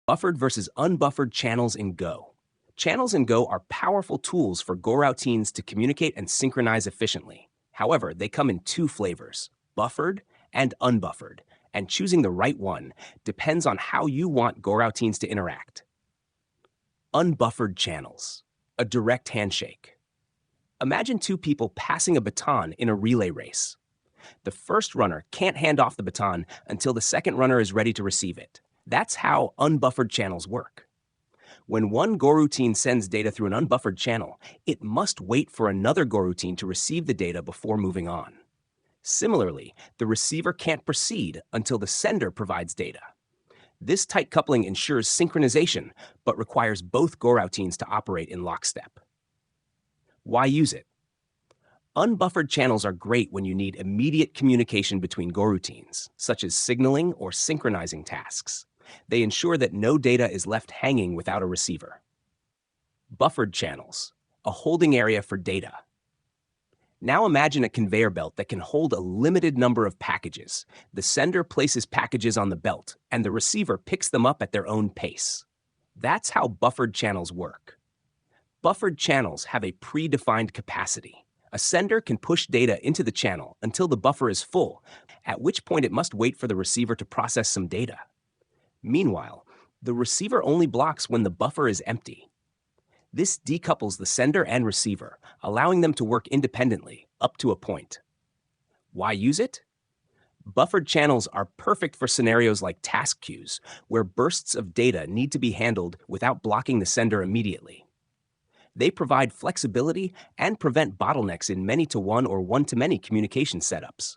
Buffered versus unbuffered channels in Go. Channels in Go are powerful tools for goroutines to communicate and synchronize efficiently. However, they come in two flavors, buffered and unbuffered, and choosing the right one depends on how you want goroutines to interact. Unbuffered channels, a direct handshake. Imagine two people passing a baton in a relay race. The first runner can't hand off the baton until the second runner is ready to receive it. That's how unbuffered channels work. When one goroutine sends data through an unbuffered channel, it must wait for another goroutine to receive the data before moving on. Similarly, the receiver can't proceed until the sender provides data. This tight coupling ensures synchronization, but requires both goroutines to operate in lockstep. Why use it? Unbuffered channels are great when you need immediate communication between goroutines, such as signaling or synchronizing tasks. They ensure that no data is left hanging without a receiver. Buffered channels, a holding area for data. Now imagine a conveyor belt that can hold a limited number of packages. The sender places packages on the belt, and the receiver picks them up at their own pace. That's how buffered channels work. Buffered channels have a predefined capacity. A sender can push data into the channel until the buffer is full, at which point it must wait for the receiver to process some data. Meanwhile, the receiver only blocks when the buffer is empty. This decouples the sender and receiver, allowing them to work independently, up to a point. Why use it? Buffered channels are perfect for scenarios like task queues, where bursts of data need to be handled without blocking the sender immediately. They provide flexibility and prevent bottlenecks in many-to-one or one-to-many communication setups.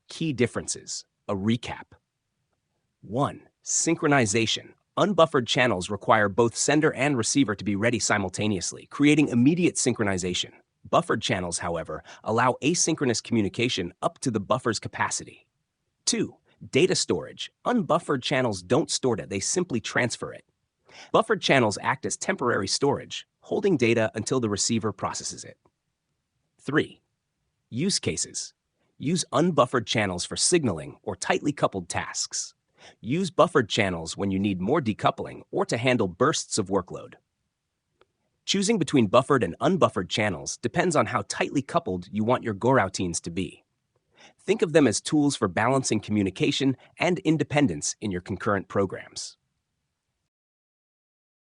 Key differences. A recap. 1. Synchronization. Unbuffered channels require both sender and receiver to be ready simultaneously, creating immediate synchronization. Buffered channels, however, allow asynchronous communication up to the buffer's capacity. 2. Data storage. Unbuffered channels don't store data, they simply transfer it. Buffered channels act as temporary storage, holding data until the receiver processes it. 3. Use cases. Use unbuffered channels for signaling or tightly coupled tasks. Use buffered channels when you need more decoupling or to handle bursts of workload. Choosing between buffered and unbuffered channels depends on how tightly coupled you want your goroutines to be. Think of them as tools for balancing communication and independence in your concurrent programs.